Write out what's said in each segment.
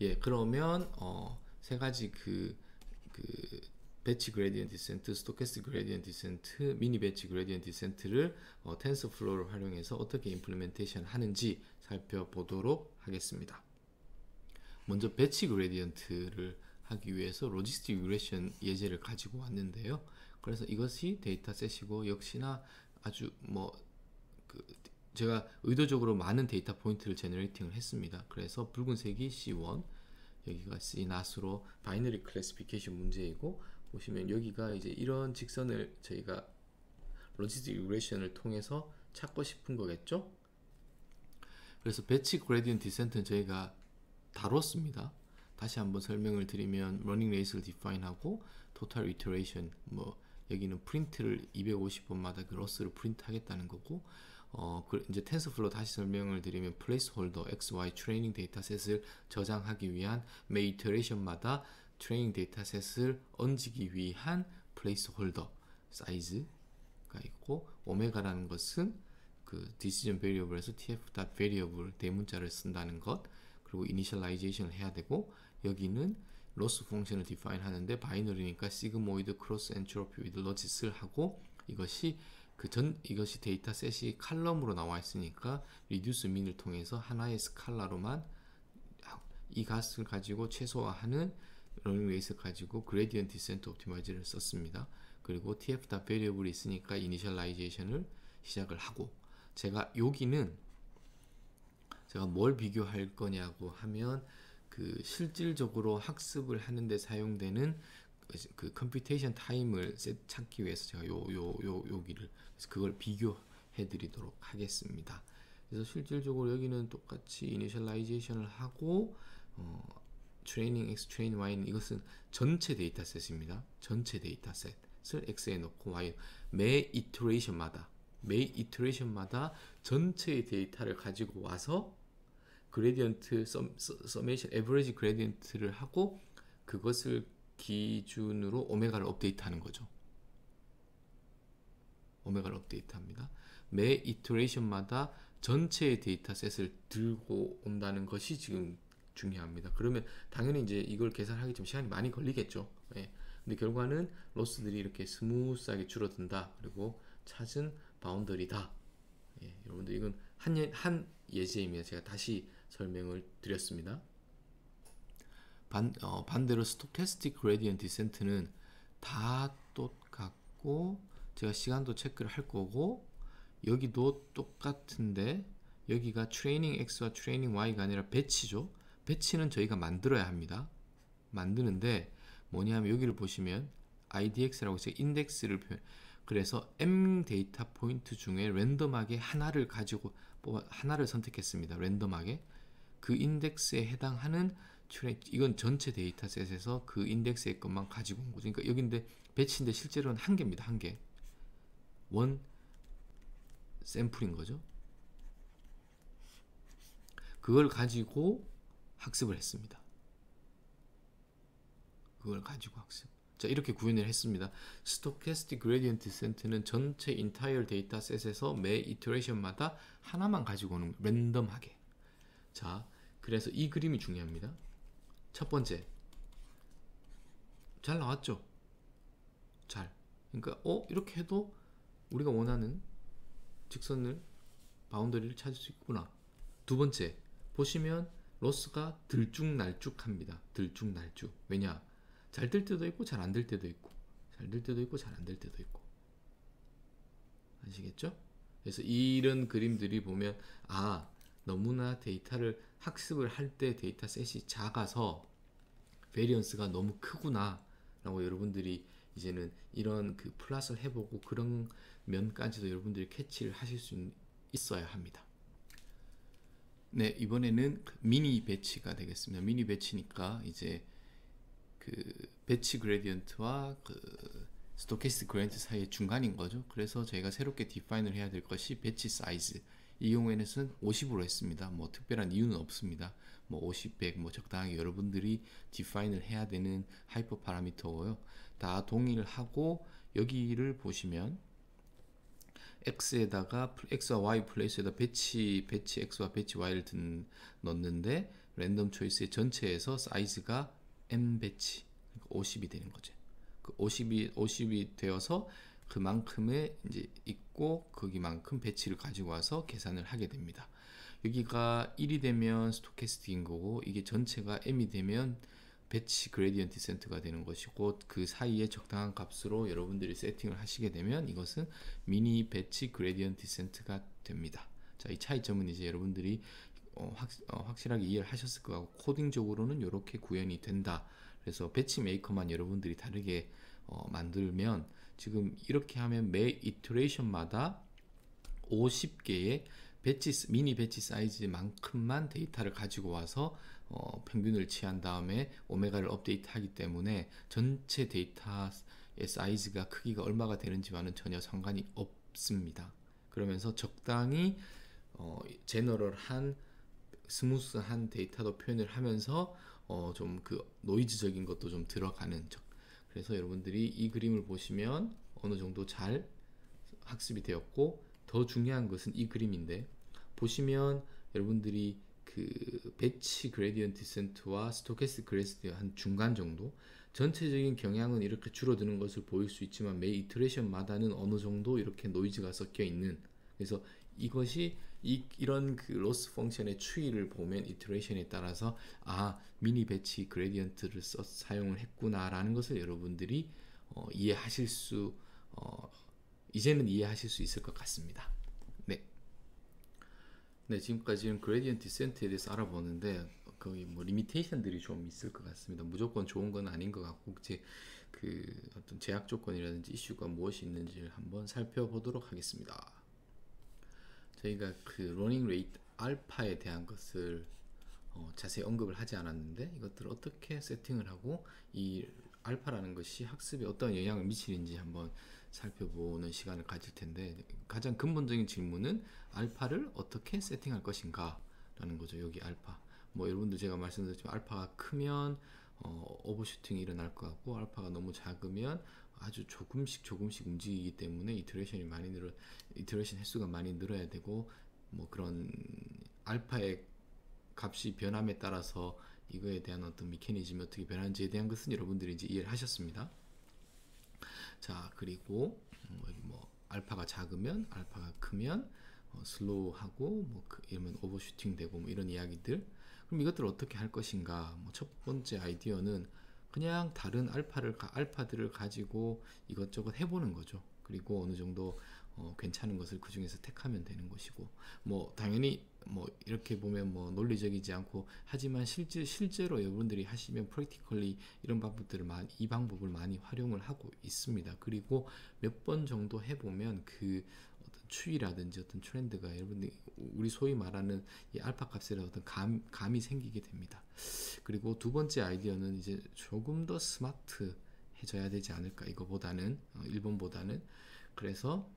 예, 그러면 세 가지 그 배치 그레디언트 디센트, 스토캐스틱 그레디언트 디센트, 미니 배치 그레디언트 디센트를 텐서플로우를 활용해서 어떻게 임플리멘테이션 하는지 살펴보도록 하겠습니다. 먼저 배치 그레디언트를 하기 위해서 로지스틱 리그레션 예제를 가지고 왔는데요. 그래서 이것이 데이터셋이고 역시나 아주 제가 의도적으로 많은 데이터 포인트를 제너레이팅을 했습니다. 그래서 붉은색이 C1, 여기가 C0으로 바이너리 클래시피케이션 문제이고, 보시면 여기가 이제 이런 직선을 저희가 로지스틱 리그레션을 통해서 찾고 싶은 거겠죠. 그래서 배치 그레디언트 디센트는 저희가 다뤘습니다. 다시 한번 설명을 드리면 러닝 레이스를 디파인하고 토탈 이터레이션, 여기는 프린트를 250번마다 그 로스를 프린트 하겠다는 거고, 이제 텐서플로우 다시 설명을 드리면 플레이스홀더 XY 트레이닝 데이터셋을 저장하기 위한 매 이터레이션마다 트레이닝 데이터셋을 얹기 위한 플레이스홀더 사이즈가 있고, 오메가라는 것은 그 디시전 베리어블에서 tf.variable 대문자를 쓴다는 것, 그리고 이니셜라이제이션을 해야 되고, 여기는 로스 펑션을 디파인 하는데 바이너리니까 시그모이드 크로스 엔트로피 위드 로지스를 하고, 이것이 데이터셋이 칼럼으로 나와 있으니까 리듀스 민을 통해서 하나의 스칼라로만 이 값을 가지고 최소화하는 러닝 레이스 가지고 그레디언트 디센트 옵티마이저를 썼습니다. 그리고 tf.variable이 있으니까 이니셜라이제이션을 시작을 하고, 여기는 제가 뭘 비교할 거냐고 하면 그 실질적으로 학습을 하는데 사용되는 그 컴퓨테이션 타임을 찾기 위해서 제가 여기를 그래서 그걸 비교해 드리도록 하겠습니다. 그래서 실질적으로 여기는 똑같이 이니셜라이제이션을 하고 트레이닝 X, 트레이닝 Y는 이것은 전체 데이터셋입니다. 전체 데이터셋을 X에 넣고 Y 매 이터레이션마다 전체의 데이터를 가지고 와서 그레디언트 서메이션 에버리지 그레디언트를 하고 그것을 기준으로 오메가를 업데이트하는 거죠. 오메가를 업데이트합니다. 매 이터레이션마다 전체의 데이터셋을 들고 온다는 것이 지금 중요합니다. 그러면 당연히 이제 이걸 계산하기 좀 시간이 많이 걸리겠죠. 예. 근데 결과는 로스들이 이렇게 스무스하게 줄어든다. 그리고 찾은 바운더리다. 예, 여러분들 이건 한 예제입니다. 제가 다시 설명을 드렸습니다. 반대로 스토캐스틱 그레디언트 디센트는 다 똑같고, 제가 시간도 체크를 할 거고, 여기도 똑같은데 여기가 트레이닝 X와 트레이닝 Y가 아니라 배치죠. 배치는 저희가 만들어야 합니다. 만드는데 뭐냐면 여기를 보시면 IDX라고 해서 인덱스를 표현. 그래서 M 데이터 포인트 중에 랜덤하게 하나를 선택했습니다. 랜덤하게 그 인덱스에 해당하는 이건 전체 데이터셋에서 그 인덱스의 것만 가지고 온 거죠. 그러니까 여기인데 배치인데 실제로는 한 개입니다. 한 개. 원 샘플인 거죠. 그걸 가지고 학습을 했습니다. 그걸 가지고 학습. 자, 이렇게 구현을 했습니다. 스토캐스틱 그레디언트 디센트는 전체 인타이어 데이터셋에서 매 이터레이션마다 하나만 가지고 오는 랜덤하게. 자, 그래서 이 그림이 중요합니다. 첫 번째, 잘 나왔죠? 그러니까 이렇게 해도 우리가 원하는 직선을 바운더리를 찾을 수 있구나. 두 번째, 보시면 로스가 들쭉날쭉합니다. 들쭉날쭉. 왜냐? 잘 될 때도 있고 잘 안 될 때도 있고, 잘 될 때도 있고 잘 안 될 때도 있고. 아시겠죠? 그래서 이런 그림들이 보면 너무나 데이터를 학습을 할 때 데이터셋이 작아서 베리언스가 너무 크구나 라고 여러분들이 이제는 이런 그 플랫을 해보고 그런 면까지도 여러분들이 캐치를 하실 수 있어야 합니다. 네, 이번에는 미니 배치가 되겠습니다. 미니 배치니까 이제 그 배치 그레디언트와 그 스토캐스틱 그레디언트 사이의 중간인 거죠. 그래서 저희가 새롭게 디파인을 해야 될 것이 배치 사이즈. 이 경우에는 50으로 했습니다. 뭐 특별한 이유는 없습니다. 50, 100 적당하게 여러분들이 디파인을 해야 되는 하이퍼 파라미터고요. 다 동일하고, 여기를 보시면 X와 Y 플레이스에다 배치 X와 배치 Y를 넣는데 랜덤 초이스의 전체에서 사이즈가 n 배치, 그러니까 50이 되는 거죠. 그 50이 되어서 그만큼의 이제 있고 거기만큼 배치를 가지고 와서 계산을 하게 됩니다. 여기가 1이 되면 스토캐스틱인 거고, 이게 전체가 m이 되면 배치 그레디언트 디센트가 되는 것이고, 그 사이에 적당한 값으로 여러분들이 세팅을 하시게 되면 이것은 미니 배치 그레디언트 디센트가 됩니다. 자, 이 차이점은 이제 여러분들이 확실하게 이해를 하셨을 것 같고, 코딩적으로는 이렇게 구현이 된다. 그래서 배치 메이커만 여러분들이 다르게 만들면, 지금 이렇게 하면 매 이터레이션마다 50개의 미니 배치 사이즈만큼만 데이터를 가지고 와서 평균을 취한 다음에 오메가를 업데이트하기 때문에 전체 데이터의 사이즈가 크기가 얼마가 되는지와는 전혀 상관이 없습니다. 그러면서 적당히 제너럴한 스무스한 데이터도 표현을 하면서 좀 그 노이즈적인 것도 좀 들어가는, 그래서 여러분들이 이 그림을 보시면 어느 정도 잘 학습이 되었고, 더 중요한 것은 이 그림인데, 보시면 여러분들이 그 배치 그레디언트 디센트와 스토캐스틱 그레디언트 한 중간 정도, 전체적인 경향은 이렇게 줄어드는 것을 보일 수 있지만 매 이터레이션마다는 어느 정도 이렇게 노이즈가 섞여 있는, 그래서 이것이 이런 그 로스 펑션의 추이를 보면 이터레이션에 따라서 미니 배치 그레디언트를 사용을 했구나라는 것을 여러분들이 이해하실 수 이제는 이해하실 수 있을 것 같습니다. 네, 지금까지는 그레디언트 디센트에 대해서 알아보는데 거의 뭐 리미테이션들이 좀 있을 것 같습니다. 무조건 좋은 건 아닌 것 같고, 이제 그 어떤 제약 조건이라든지 이슈가 무엇이 있는지를 한번 살펴보도록 하겠습니다. 저희가 그 러닝 레이트 알파에 대한 것을 자세히 언급을 하지 않았는데, 이것들을 어떻게 세팅을 하고 이 알파라는 것이 학습에 어떤 영향을 미치는지 한번 살펴보는 시간을 가질 텐데, 가장 근본적인 질문은 알파를 어떻게 세팅할 것인가 라는 거죠. 여기 알파, 뭐 여러분들 제가 말씀드렸지만 알파가 크면 오버슈팅이 일어날 것 같고, 알파가 너무 작으면 아주 조금씩 움직이기 때문에 이터레이션 횟수가 많이 늘어야 되고, 뭐 그런 알파의 값이 변함에 따라서 이거에 대한 어떤 메커니즘이 어떻게 변하는지에 대한 것은 여러분들이 이제 이해를 하셨습니다. 자, 그리고 뭐 알파가 작으면, 알파가 크면 슬로우하고, 뭐 이러면 오버슈팅 되고, 뭐 이런 이야기들. 그럼 이것들을 어떻게 할 것인가? 뭐 첫 번째 아이디어는 그냥 다른 알파들을 가지고 이것저것 해보는 거죠. 그리고 어느 정도 괜찮은 것을 그 중에서 택하면 되는 것이고, 뭐 당연히 뭐 이렇게 보면 뭐 논리적이지 않고, 하지만 실제로 여러분들이 하시면 프랙티컬리 이런 이 방법을 많이 활용을 하고 있습니다. 그리고 몇 번 정도 해보면 그 어떤 추이라든지 어떤 트렌드가 여러분들이 우리 소위 말하는 이 알파 값에 어떤 감이 생기게 됩니다. 그리고 두 번째 아이디어는 이제 조금 더 스마트 해져야 되지 않을까, 이거보다는 1번보다는. 그래서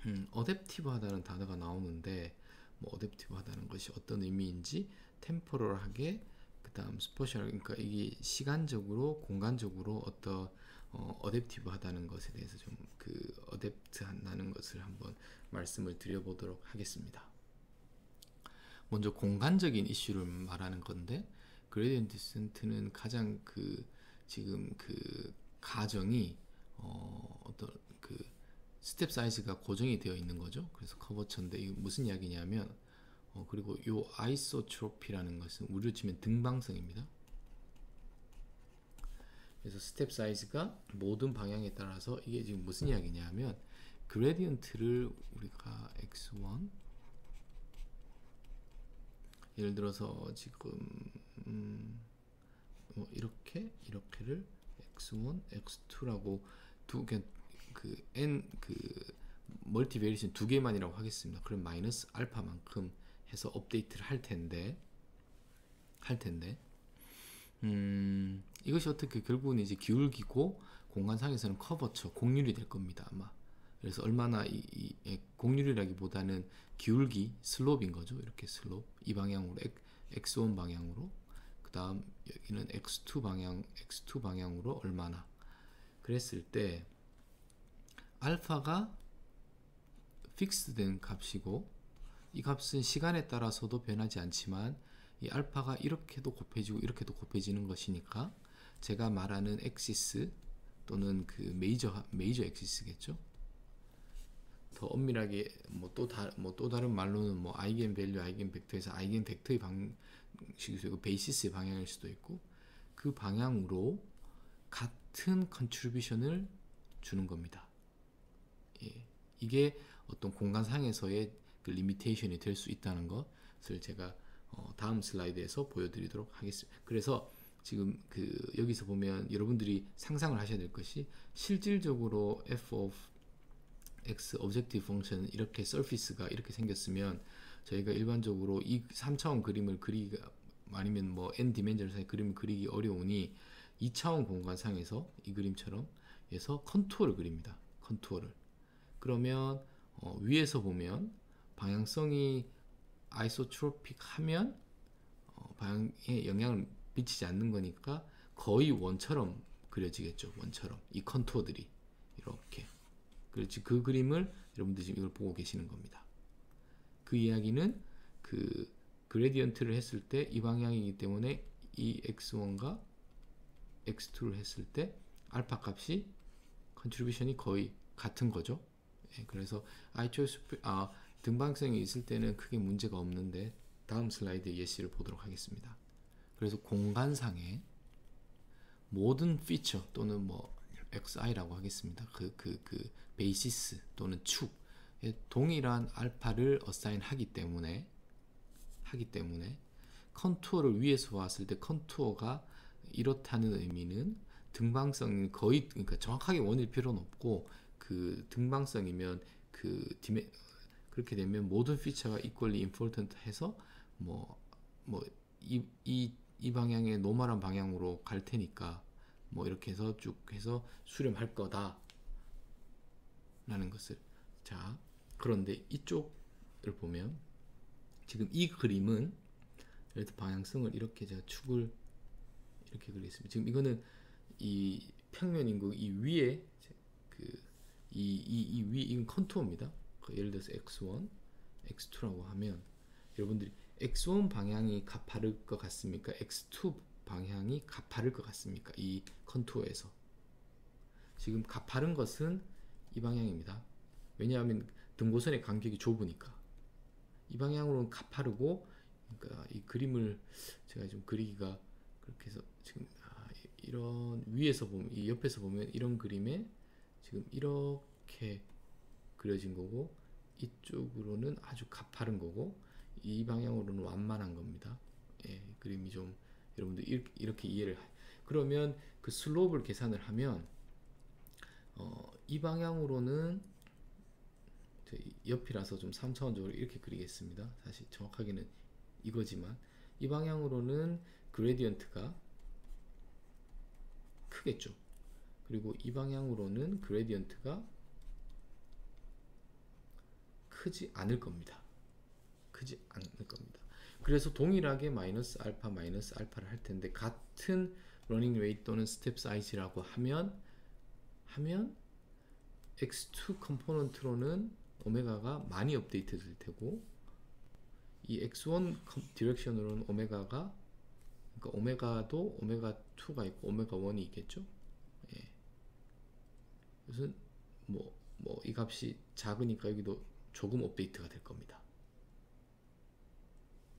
어댑티브하다는 단어가 나오는데, 뭐 어댑티브하다는 것이 어떤 의미인지, 템포럴하게, 그 다음 스포셜, 그러니까 이게 시간적으로 공간적으로 어떤 어댑티브하다는 것에 대해서 좀 그 어댑트한다는 것을 한번 말씀을 드려보도록 하겠습니다. 먼저 공간적인 이슈를 말하는 건데, 그레디언트 디센트는 가장 지금 그 가정이 어떤 그 스텝 사이즈가 고정이 되어 있는 거죠. 그래서 커버처인데, 이게 무슨 이야기냐면 그리고 요 아이소트로피라는 것은 우리로 치면 등방성입니다. 그래서 스텝 사이즈가 모든 방향에 따라서, 이게 지금 무슨 이야기냐면, 그레디언트를 우리가 x1, 예를 들어서 지금 이렇게를 x1, x2라고 멀티 베리에이션 두 개만이라고 하겠습니다. 그럼 마이너스 알파만큼 해서 업데이트를 할 텐데 이것이 어떻게 결국은 이제 기울기고, 공간상에서는 커버처 공률이 될 겁니다, 아마. 그래서 얼마나 공률이라기보다는 기울기, 슬롭인 거죠. 이렇게 슬롭, 이 방향으로, x1 방향으로, 그 다음 여기는 x2 방향으로 얼마나, 그랬을 때 알파가 픽스된 값이고, 이 값은 시간에 따라서도 변하지 않지만 이 알파가 이렇게도 곱해지고 이렇게도 곱해지는 것이니까 제가 말하는 엑시스 또는 그 메이저 엑시스겠죠. 더 엄밀하게 뭐 또 다른 말로는 뭐 아이겐 밸류, 아이겐 벡터에서 아이겐 벡터의 방식일 수도 있고 베이시스의 방향일 수도 있고 그 방향으로 같은 컨트리뷰션을 주는 겁니다. 예, 이게 어떤 공간상에서의 그 리미테이션이 될 수 있다는 것을 제가 다음 슬라이드에서 보여드리도록 하겠습니다. 그래서 지금 여기서 보면 여러분들이 상상을 하셔야 될 것이 실질적으로 f of x objective function 이렇게 서피스가 이렇게 생겼으면 저희가 일반적으로 이 3차원 그림을 그리기가 아니면 뭐 n 디멘전상의 그림을 그리기 어려우니 2차원 공간상에서 이 그림처럼 해서 컨투어를 그립니다. 컨투어를. 그러면 위에서 보면 방향성이 아이소트로픽 하면 방향에 영향을 미치지 않는 거니까 거의 원처럼 그려지겠죠. 원처럼 이 컨투어들이 이렇게. 그렇지. 그 그림을 여러분들 지금 이걸 보고 계시는 겁니다. 그 이야기는 그 그레디언트를 했을 때 이 방향이기 때문에 이 x1과 x2를 했을 때 알파 값이 컨트리뷰션이 거의 같은 거죠. 예, 그래서 등방성이 있을 때는 크게 문제가 없는데 다음 슬라이드의 예시를 보도록 하겠습니다. 그래서 공간상의 모든 피처 또는 뭐 XI라고 하겠습니다. 그 베이시스 또는 축에 동일한 알파를 어사인 하기 때문에 컨투어를 위에서 봤을 때 컨투어가 이렇다는 의미는 등방성이 거의 그러니까 정확하게 원일 필요는 없고 그 등방성이면 그렇게 되면 모든 피처가 equally important 해서 이 방향의 노멀한 방향으로 갈 테니까 뭐 이렇게 해서 쭉 해서 수렴할 거다 라는 것을. 자, 그런데 이쪽을 보면 지금 이 그림은 그래도 방향성을 이렇게 제가 축을 이렇게 그리겠습니다. 지금 이거는 이 평면인고 이 위에 이 위에 이건 컨투어입니다. 예를 들어서 x1, x2라고 하면 여러분들이 x1 방향이 가파를 것 같습니까? x2 방향이 가파를 것 같습니까? 이 컨투어에서 지금 가파른 것은 이 방향입니다. 왜냐하면 등고선의 간격이 좁으니까. 이 방향으로는 가파르고, 그러니까 이 그림을 제가 좀 그리기가 그렇게 해서 지금 이런 위에서 보면 이 옆에서 보면 이런 그림에 지금 이렇게 그려진 거고 이쪽으로는 아주 가파른 거고 이 방향으로는 완만한 겁니다. 예, 그림이 좀 여러분들 이렇게 이해를 그러면 그 슬롭을 계산을 하면 이 방향으로는 옆이라서 좀 3차원적으로 이렇게 그리겠습니다. 사실 정확하게는 이거지만 이 방향으로는 그레디언트가 크겠죠. 그리고 이 방향으로는 그레디언트가 크지 않을 겁니다. 크지 않을 겁니다. 그래서 동일하게 마이너스 알파를 할 텐데 같은 러닝 레이트 또는 스텝 사이즈라고 하면 x2 컴포넌트로는 오메가가 많이 업데이트 될 테고 이 x1 디렉션으로는 오메가가 그러니까 오메가도 오메가2가 있고 오메가1이 있겠죠. 예. 무슨 이 값이 작으니까 여기도 조금 업데이트가 될 겁니다.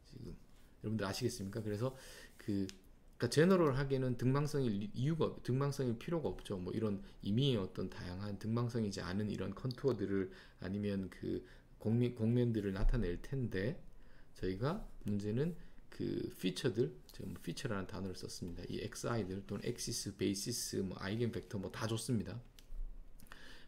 지금 여러분들 아시겠습니까? 그래서 그러니까 제너럴하게는 등방성일 필요가 없죠. 뭐 이런 이미의 어떤 다양한 등방성이지 않은 이런 컨투어들을 아니면 그 곡면들을 나타낼 텐데 저희가 문제는 그 피처들, 제가 뭐 피처라는 단어를 썼습니다. 이 XI들 또는 엑시스, 베이시스, 뭐 아이겐 벡터 뭐 다 좋습니다.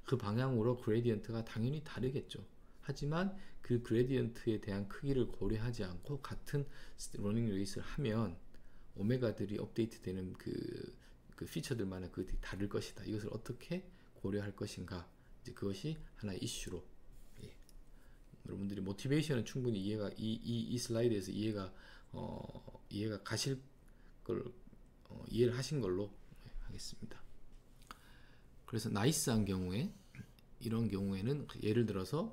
그 방향으로 그레디언트가 당연히 다르겠죠. 하지만 그 그레디언트에 대한 크기를 고려하지 않고 같은 러닝 레이스를 하면 오메가들이 업데이트되는 그 피처들만의 그것이 다를 것이다. 이것을 어떻게 고려할 것인가? 이제 그것이 하나의 이슈로. 예. 여러분들이 모티베이션은 충분히 이해가 이 슬라이드에서 이해가 가실 걸 이해를 하신 걸로 하겠습니다. 그래서 나이스한 경우에 이런 경우에는 예를 들어서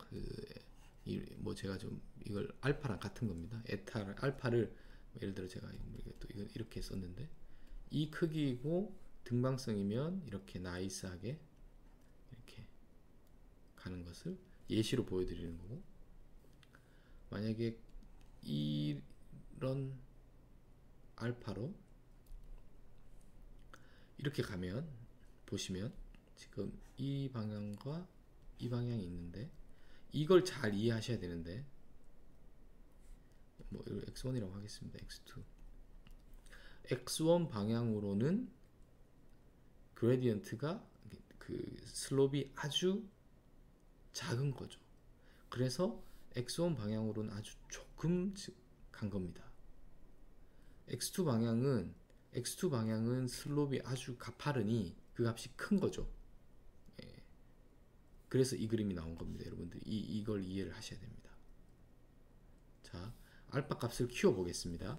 제가 좀 이걸 알파랑 같은 겁니다. 알파를 예를 들어 제가 또 이건 이렇게 썼는데 이 크기이고 등방성이면 이렇게 나이스하게 이렇게 가는 것을 예시로 보여드리는 거고, 만약에 이런 알파로 이렇게 가면 보시면 지금 이 방향과 이 방향이 있는데 이걸 잘 이해하셔야 되는데, 뭐 이걸 x1이라고 하겠습니다. x2. x1 방향으로는 그레디언트가 그 슬롭이 아주 작은 거죠. 그래서 x1 방향으로는 아주 조금 간 겁니다. x2 방향은 슬롭이 아주 가파르니 그 값이 큰 거죠. 예. 그래서 이 그림이 나온 겁니다. 여러분들 이걸 이해를 하셔야 됩니다. 자, 알파 값을 키워 보겠습니다.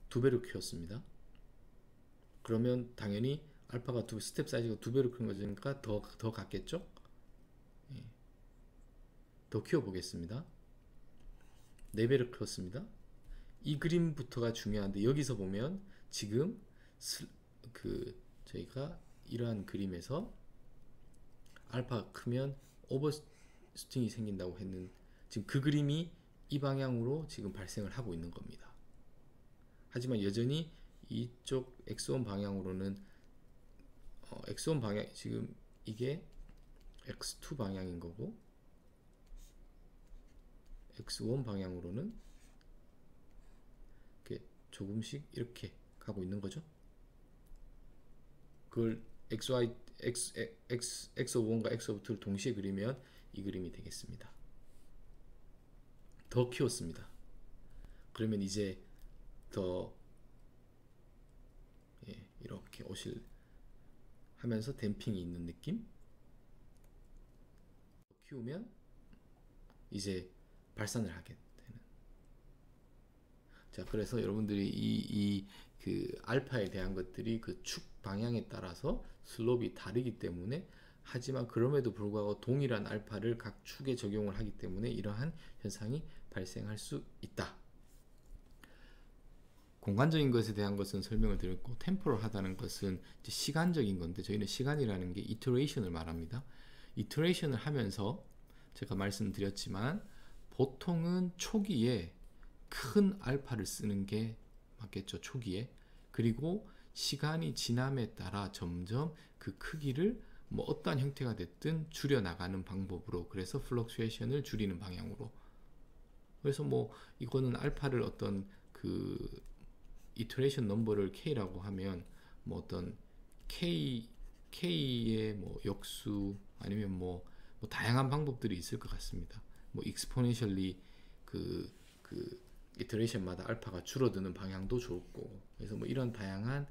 2배로 키웠습니다. 그러면 당연히 알파가 스텝 사이즈가 2배로 큰 거니까 더 같겠죠? 예. 더 키워 보겠습니다. 4배를 키웠습니다. 이 그림부터가 중요한데, 여기서 보면 지금 저희가 이러한 그림에서 알파가 크면 오버스팅이 생긴다고 했는, 지금 그 그림이 이 방향으로 지금 발생을 하고 있는 겁니다. 하지만 여전히 이쪽 x1 방향으로는 x1 방향, 지금 이게 x2 방향인 거고 x1 방향으로는 이렇게 조금씩 이렇게 가고 있는 거죠. 그걸 x1과 x2를 동시에 그리면 이 그림이 되겠습니다. 더 키웠습니다. 그러면 이제 더 이렇게 오실 하면서 댐핑이 있는 느낌. 키우면 이제 발산을 하게 되는. 자, 그래서 여러분들이 그 알파에 대한 것들이 그 축 방향에 따라서 슬롭이 다르기 때문에, 하지만 그럼에도 불구하고 동일한 알파를 각 축에 적용을 하기 때문에 이러한 현상이 발생할 수 있다. 공간적인 것에 대한 것은 설명을 드렸고, 템포럴하다는 것은 이제 시간적인 건데, 저희는 시간이라는 게 이터레이션을 말합니다. 이터레이션을 하면서 제가 말씀드렸지만 보통은 초기에 큰 알파를 쓰는 게 맞겠죠. 초기에. 그리고 시간이 지남에 따라 점점 그 크기를 뭐 어떠한 형태가 됐든 줄여 나가는 방법으로, 그래서 플럭추에이션을 줄이는 방향으로. 그래서 뭐 이거는 알파를 어떤 그 이터레이션 넘버를 k라고 하면 뭐 어떤 k의 뭐 역수 아니면 뭐 다양한 방법들이 있을 것 같습니다. 뭐 exponentially 그 이터레이션마다 알파가 줄어드는 방향도 좋을 거고, 그래서 뭐 이런 다양한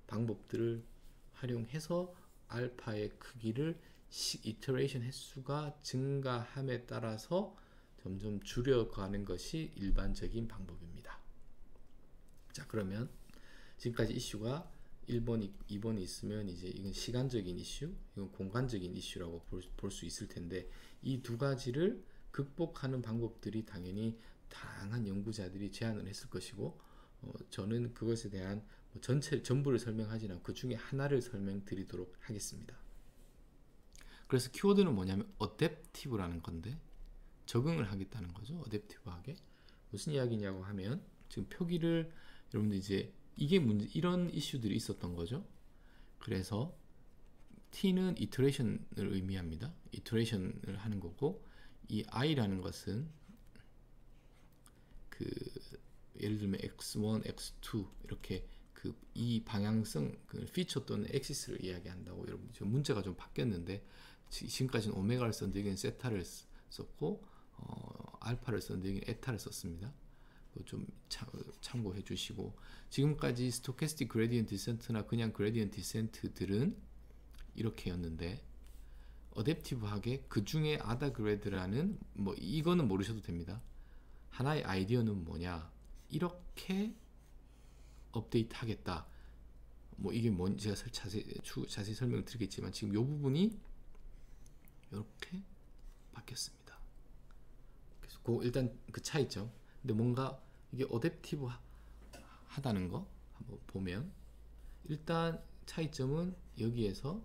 방법들을 활용해서 알파의 크기를 이터레이션 횟수가 증가함에 따라서 점점 줄여가는 것이 일반적인 방법입니다. 자, 그러면 지금까지 이슈가 1번, 2번이 있으면 이제 이건 시간적인 이슈, 이건 공간적인 이슈라고 볼 수 있을 텐데, 이 두 가지를 극복하는 방법들이 당연히 다양한 연구자들이 제안을 했을 것이고, 저는 그것에 대한 전부를 설명하지 않고 그 중에 하나를 설명드리도록 하겠습니다. 그래서 키워드는 뭐냐면 어댑티브라는 건데, 적응을 하겠다는 거죠. 어댑티브하게. 무슨 이야기냐고 하면, 지금 표기를 여러분들 이제 이게 문제, 이런 이슈들이 있었던 거죠. 그래서 t는 이터레이션을 의미합니다. 이터레이션을 하는 거고, 이 i라는 것은 그 예를 들면 x1, x2 이렇게 그 이 방향성, 그 피처 또는 엑시스를 이야기한다고. 여러분 지금 문제가 좀 바뀌었는데, 지금까지는 오메가를 썼는데 여기는 세타를 썼고, 알파를 썼는데 여기는 에타를 썼습니다. 좀 참고해 주시고, 지금까지 스토캐스틱 그레디언트 디센트나 그냥 그레디언트 디센트들은 이렇게였는데, 어댑티브하게 그 중에 아다 그레드라는 뭐 이거는 모르셔도 됩니다. 하나의 아이디어는 뭐냐, 이렇게 업데이트 하겠다. 뭐 이게 뭔지 제가 자세히 설명을 드리겠지만, 지금 이 부분이 이렇게 바뀌었습니다. 그래서 일단 그 차이점. 근데 뭔가 이게 어댑티브 하다는 거 한번 보면 일단 차이점은 여기에서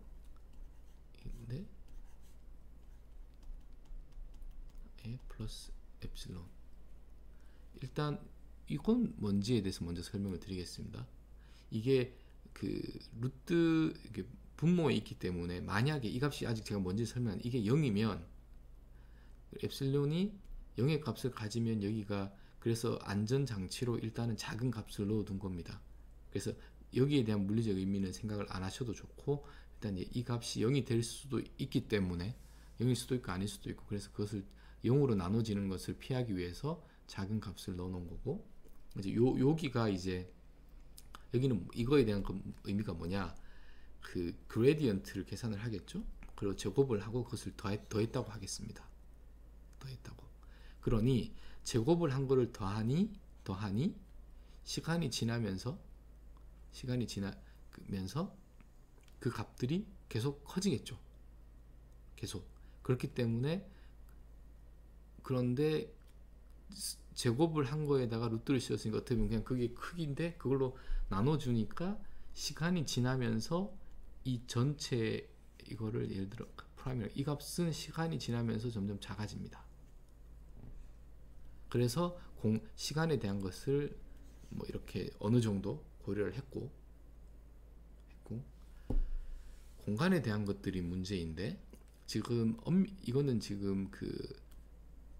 네? A 플러스 엡실론. 일단 이건 뭔지에 대해서 먼저 설명을 드리겠습니다. 이게 그 루트 이게 분모에 있기 때문에 만약에 이 값이 아직 제가 뭔지 설명한 이게 0이면 엡실론이 0의 값을 가지면 여기가 그래서 안전장치로 일단은 작은 값을 넣어둔 겁니다. 그래서 여기에 대한 물리적 의미는 생각을 안 하셔도 좋고 일단 이 값이 0이 될 수도 있기 때문에 0일 수도 있고 아닐 수도 있고 그래서 그것을 0으로 나눠지는 것을 피하기 위해서 작은 값을 넣어 놓은 거고 이제 여기가 이제 여기는 이거에 대한 의미가 뭐냐 그 그레디언트를 계산을 하겠죠. 그리고 제곱을 하고 그것을 더했다고 하겠습니다. 더했다고. 그러니 제곱을 한 거를 더하니 시간이 지나면서 그 값들이 계속 커지겠죠. 계속. 그렇기 때문에 그런데 제곱을 한 거에다가 루트를 씌웠으니까 어떻게 보면 그냥 그게 크기인데 그걸로 나눠주니까 시간이 지나면서 이 전체 이거를 예를 들어 프라이머리 이 값은 시간이 지나면서 점점 작아집니다. 그래서 시간에 대한 것을 뭐 이렇게 어느 정도 고려를 했고 공간에 대한 것들이 문제인데 지금 이거는 지금 그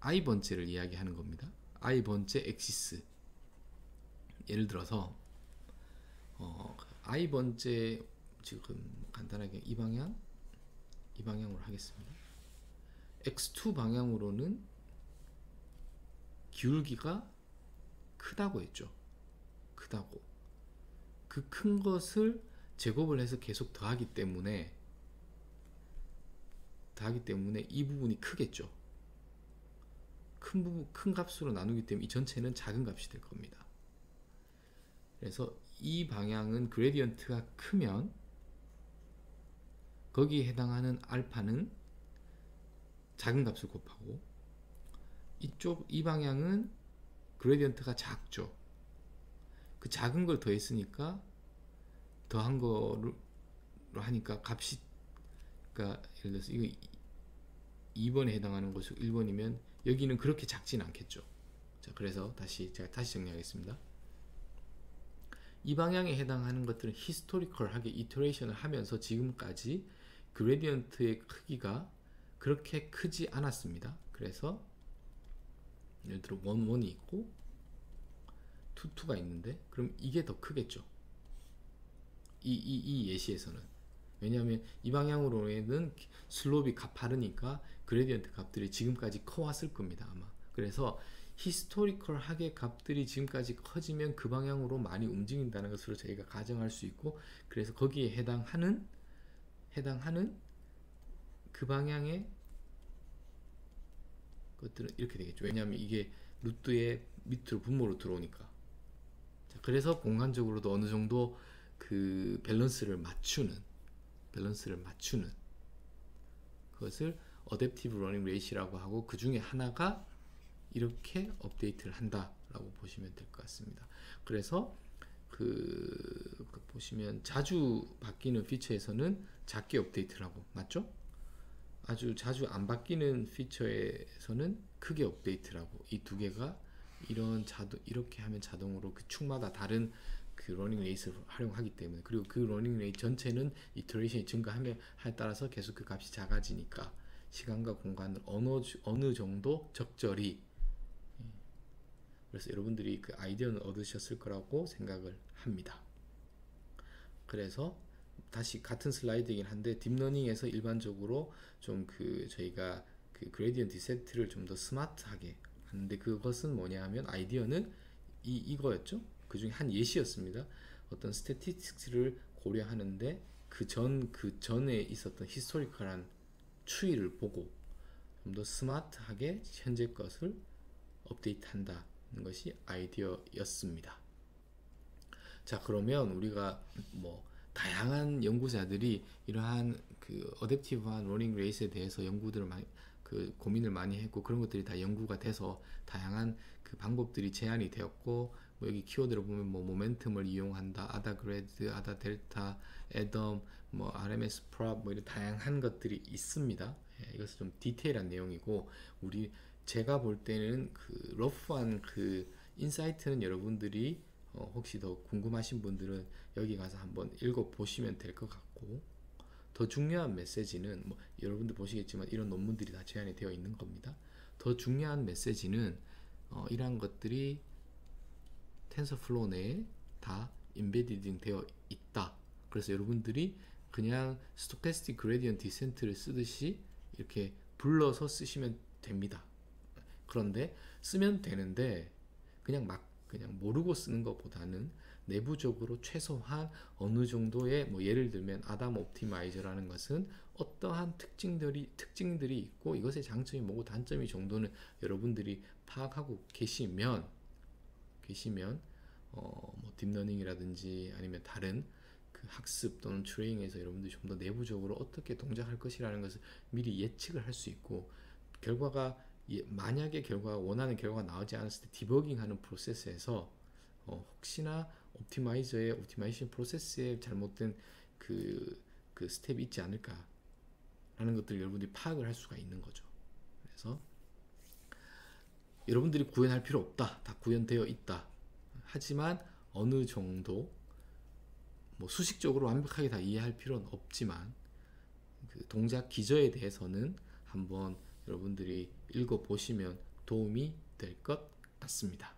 i 번째를 이야기하는 겁니다. i 번째 엑시스. 예를 들어서 i 번째 지금 간단하게 이 방향으로 하겠습니다. x2 방향으로는 기울기가 크다고 했죠. 크다고. 그 큰 것을 제곱을 해서 계속 더하기 때문에 이 부분이 크겠죠. 큰 값으로 나누기 때문에 이 전체는 작은 값이 될 겁니다. 그래서 이 방향은 그레디언트가 크면 거기에 해당하는 알파는 작은 값을 곱하고 이 방향은 그레디언트가 작죠. 그 작은 걸 더했으니까 더한 거로 하니까 값이 그러니까 예를 들어서 이거 2번에 해당하는 것이 1번이면 여기는 그렇게 작진 않겠죠. 자, 그래서 제가 다시 정리하겠습니다. 이 방향에 해당하는 것들은 히스토리컬하게 이터레이션을 하면서 지금까지 그레디언트의 크기가 그렇게 크지 않았습니다. 그래서 예를 들어 1이 있고 2가 있는데 그럼 이게 더 크겠죠. 이 예시에서는. 왜냐하면 이 방향으로는 슬롭이 가파르니까 그레디언트 값들이 지금까지 커왔을 겁니다. 아마. 그래서 히스토리컬하게 값들이 지금까지 커지면 그 방향으로 많이 움직인다는 것으로 저희가 가정할 수 있고 그래서 거기에 해당하는 그 방향의 것들은 이렇게 되겠죠. 왜냐하면 이게 루트의 밑으로 분모로 들어오니까. 자, 그래서 공간적으로도 어느 정도 그 밸런스를 맞추는 그것을 어댑티브 러닝 레이시라고 하고 그 중에 하나가 이렇게 업데이트를 한다라고 보시면 될 것 같습니다. 그래서 그 보시면 자주 바뀌는 피처에서는 작게 업데이트를 하고 맞죠? 아주 자주 안 바뀌는 피처에서는 크게 업데이트를 하고 이 두 개가 이렇게 하면 자동으로 그 축마다 다른 그 러닝 레이스를 활용하기 때문에 그리고 그 러닝 레이스 전체는 이터레이션이 증가함에 따라서 계속 그 값이 작아지니까 시간과 공간을 어느 정도 적절히 그래서 여러분들이 그 아이디어는 얻으셨을 거라고 생각을 합니다. 그래서 다시 같은 슬라이드이긴 한데 딥러닝에서 일반적으로 좀 저희가 그 그레디언트 디센트를 좀 더 스마트하게 하는데 그것은 뭐냐 하면 아이디어는 이거였죠. 그 중에 한 예시였습니다. 어떤 스태티스틱스를 고려하는데 그 전에 있었던 히스토리컬한 추이를 보고 좀 더 스마트하게 현재 것을 업데이트한다는 것이 아이디어였습니다. 자, 그러면 우리가 뭐 다양한 연구자들이 이러한 그 어댑티브한 러닝 레이스에 대해서 연구들을 많이 고민을 많이 했고 그런 것들이 다 연구가 돼서 다양한 그 방법들이 제한이 되었고, 뭐 여기 키워드를 보면 뭐 모멘텀을 이용한다, 아다 그레드, 아다 델타, 애덤, 뭐 RMS 프롭, 뭐 이런 다양한 것들이 있습니다. 예, 이것은 좀 디테일한 내용이고, 제가 볼 때는 그 러프한 그 인사이트는 여러분들이 혹시 더 궁금하신 분들은 여기 가서 한번 읽어 보시면 될 것 같고, 더 중요한 메시지는 뭐 여러분들 보시겠지만 이런 논문들이 다 제한이 되어 있는 겁니다. 더 중요한 메시지는 이러한 것들이 텐서플로우 내에 다 인베디딩 되어 있다. 그래서 여러분들이 그냥 스토캐스틱 그레디언트 디센트를 쓰듯이 이렇게 불러서 쓰시면 됩니다. 그런데 쓰면 되는데 그냥 모르고 쓰는 것보다는 내부적으로 최소한 어느 정도의 뭐 예를 들면 아담 옵티마이저라는 것은 어떠한 특징들이 있고 이것의 장점이 뭐고 단점이 정도는 여러분들이 파악하고 계시면 뭐 딥러닝이라든지 아니면 다른 그 학습 또는 트레이닝에서 여러분들이 좀 더 내부적으로 어떻게 동작할 것이라는 것을 미리 예측을 할 수 있고, 만약에 원하는 결과가 나오지 않았을 때 디버깅하는 프로세스에서 혹시나 옵티마이제이션 프로세스에 잘못된 그 스텝이 있지 않을까 라는 것들을 여러분들이 파악을 할 수가 있는 거죠. 그래서 여러분들이 구현할 필요 없다, 다 구현되어 있다. 하지만 어느 정도 뭐 수식적으로 완벽하게 다 이해할 필요는 없지만 그 동작 기저에 대해서는 한번 여러분들이 읽어보시면 도움이 될 것 같습니다.